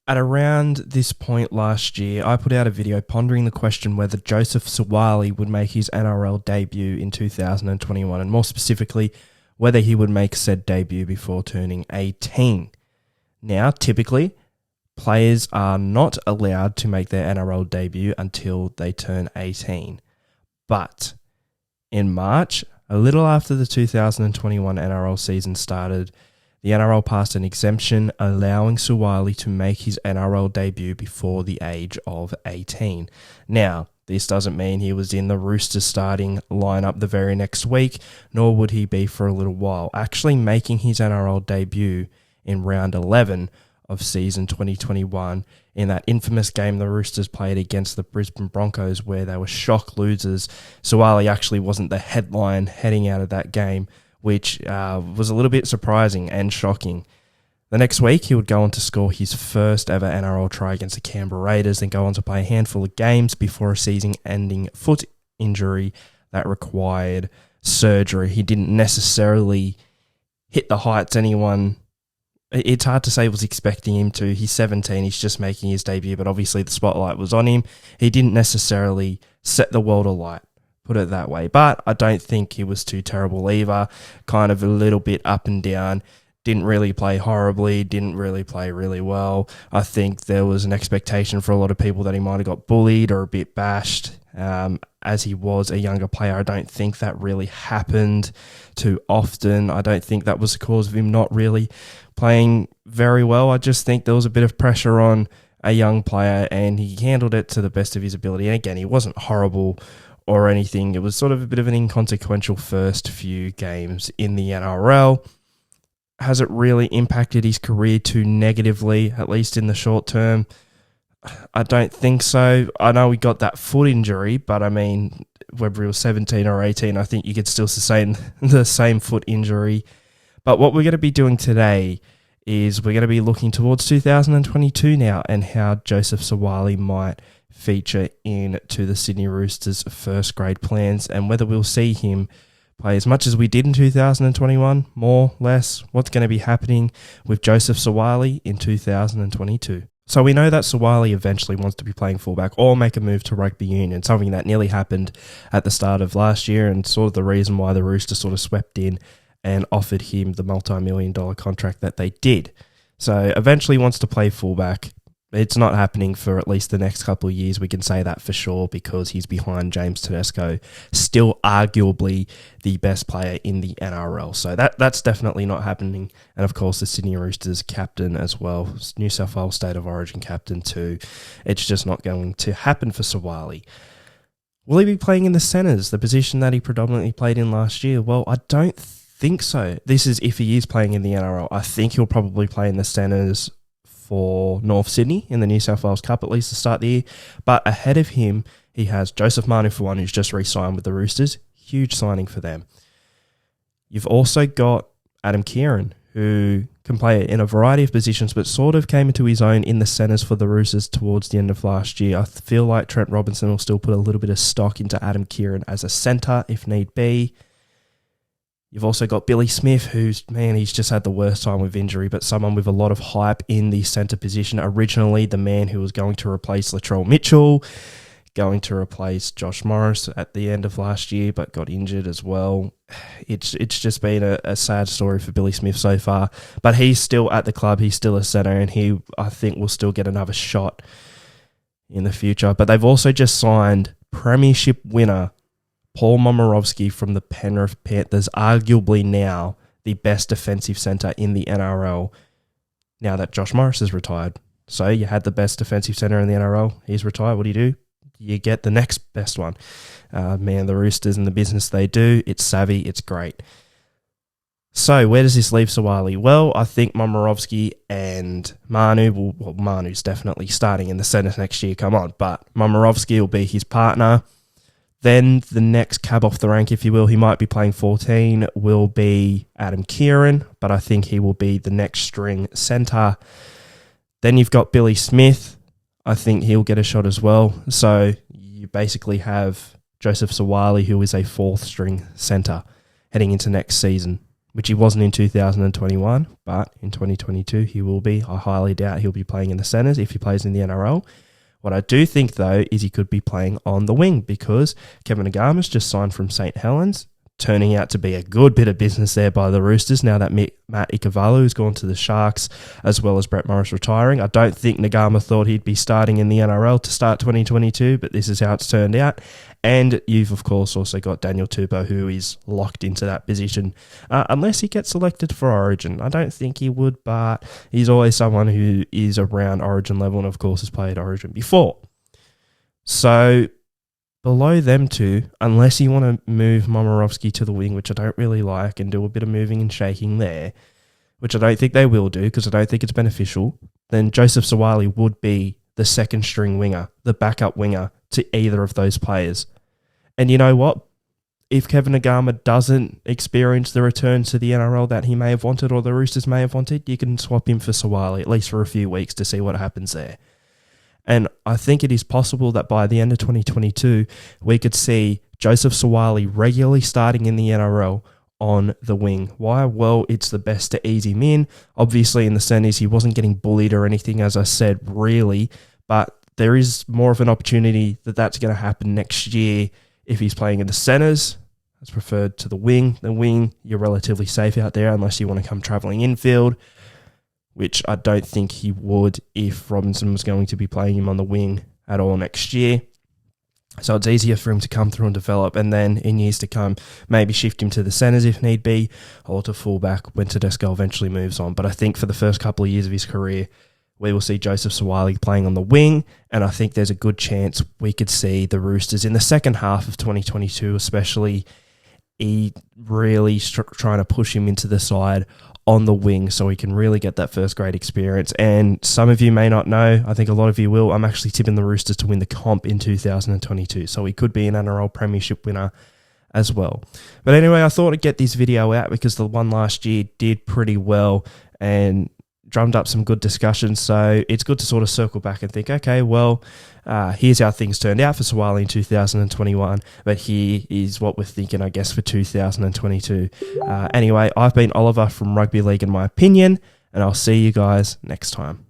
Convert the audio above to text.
At around this point last year, I put out a video pondering the question whether Joseph Suaalii would make his NRL debut in 2021, and more specifically, whether he would make said debut before turning 18. Now, typically, players are not allowed to make their NRL debut until they turn 18. But in March, a little after the 2021 NRL season started, the NRL passed an exemption allowing Suaalii to make his NRL debut before the age of 18. Now, this doesn't mean he was in the Roosters starting lineup the very next week, nor would he be for a little while. Actually making his NRL debut in round 11 of season 2021 in that infamous game the Roosters played against the Brisbane Broncos where they were shock losers. Suaalii actually wasn't the headline heading out of that game, which was a little bit surprising and shocking. The next week, he would go on to score his first ever NRL try against the Canberra Raiders and go on to play a handful of games before a season-ending foot injury that required surgery. He didn't necessarily hit the heights anyone... It's hard to say was expecting him to. He's 17, he's just making his debut, but obviously the spotlight was on him. He didn't necessarily set the world alight, put it that way. But I don't think he was too terrible either. Kind of a little bit up and down. Didn't really play horribly, didn't really play really well. I think there was an expectation for a lot of people that he might have got bullied or a bit bashed. As he was a younger player, I don't think that really happened too often. I don't think that was the cause of him not really playing very well. I just think there was a bit of pressure on a young player and he handled it to the best of his ability. And again, he wasn't horrible or anything. It was sort of a bit of an inconsequential first few games in the NRL. Has it really impacted his career too negatively, at least in the short term? I don't think so. I know he got that foot injury, but I mean, whether he was 17 or 18, I think you could still sustain the same foot injury. But what we're going to be doing today is we're going to be looking towards 2022 now and how Joseph Suaalii might feature into the Sydney Roosters' first grade plans and whether we'll see him play as much as we did in 2021, more, less, what's going to be happening with Joseph Suaalii in 2022. So we know that Suaalii eventually wants to be playing fullback or make a move to rugby union, something that nearly happened at the start of last year and sort of the reason why the Roosters sort of swept in and offered him the multi-million-dollar contract that they did. So eventually wants to play fullback. It's not happening for at least the next couple of years. We can say that for sure because he's behind James Tedesco, still arguably the best player in the NRL. So that's definitely not happening. And of course, the Sydney Roosters captain as well, New South Wales State of Origin captain too. It's just not going to happen for Suaalii. Will he be playing in the centres, the position that he predominantly played in last year? Well, I don't think so. This is if he is playing in the NRL. I think he'll probably play in the centres for North Sydney in the New South Wales Cup, at least to start the year. But ahead of him, he has Joseph Manu for one, who's just re-signed with the Roosters. Huge signing for them. You've also got Adam Keighran, who can play in a variety of positions, but sort of came into his own in the centres for the Roosters towards the end of last year. I feel like Trent Robinson will still put a little bit of stock into Adam Keighran as a centre, if need be. You've also got Billy Smith, he's just had the worst time with injury, but someone with a lot of hype in the centre position. Originally, the man who was going to replace Latrell Mitchell, going to replace Josh Morris at the end of last year, but got injured as well. It's just been a sad story for Billy Smith so far, but he's still at the club. He's still a centre, and he, I think, will still get another shot in the future. But they've also just signed Premiership winner Paul Momirovski from the Penrith Panthers, arguably now the best defensive centre in the NRL now that Josh Morris is retired. So you had the best defensive centre in the NRL. He's retired. What do? You get the next best one. The Roosters and the business they do, it's savvy, it's great. So where does this leave Suaalii? Well, I think Momirovski and Manu, Manu's definitely starting in the centre next year, come on, but Momirovski will be his partner. Then the next cab off the rank, if you will, he might be playing 14, will be Adam Keighran, but I think he will be the next string centre. Then you've got Billy Smith. I think he'll get a shot as well. So you basically have Joseph Suaalii, who is a fourth string centre heading into next season. which he wasn't in 2021, but in 2022 he will be. I highly doubt he'll be playing in the centres if he plays in the NRL. What I do think, though, is he could be playing on the wing because Kevin Agama's just signed from St. Helens, turning out to be a good bit of business there by the Roosters now that Matt Ikuvalu has gone to the Sharks, as well as Brett Morris retiring. I don't think Nagama thought he'd be starting in the NRL to start 2022, but this is how it's turned out. And you've, of course, also got Daniel Tupou, who is locked into that position, unless he gets selected for Origin. I don't think he would, but he's always someone who is around Origin level and, of course, has played Origin before. So below them two, unless you want to move Momirovski to the wing, which I don't really like, and do a bit of moving and shaking there, which I don't think they will do because I don't think it's beneficial, then Joseph Suaalii would be the second string winger, the backup winger to either of those players. And you know what? If Kevin Agama doesn't experience the return to the NRL that he may have wanted or the Roosters may have wanted, you can swap him for Suaalii, at least for a few weeks, to see what happens there. And I think it is possible that by the end of 2022, we could see Joseph Suaalii regularly starting in the NRL on the wing. Why? Well, it's the best to ease him in. Obviously, in the centres, he wasn't getting bullied or anything, as I said, really. But there is more of an opportunity that that's going to happen next year if he's playing in the centres, as preferred to the wing. The wing, you're relatively safe out there unless you want to come travelling infield, which I don't think he would if Robinson was going to be playing him on the wing at all next year. So it's easier for him to come through and develop, and then in years to come, maybe shift him to the centres if need be, or to fullback when Tedesco eventually moves on. But I think for the first couple of years of his career, we will see Joseph Suaalii playing on the wing, and I think there's a good chance we could see the Roosters in the second half of 2022, especially, really trying to push him into the side on the wing so he can really get that first grade experience. And some of you may not know, I think a lot of you will, I'm actually tipping the Roosters to win the comp in 2022, so he could be an NRL premiership winner as well. But anyway, I thought I'd get this video out because the one last year did pretty well and drummed up some good discussions, so it's good to sort of circle back and think, okay, well, here's how things turned out for Suaalii in 2021, but here is what we're thinking, I guess, for 2022. Anyway, I've been Oliver from Rugby League in My Opinion, and I'll see you guys next time.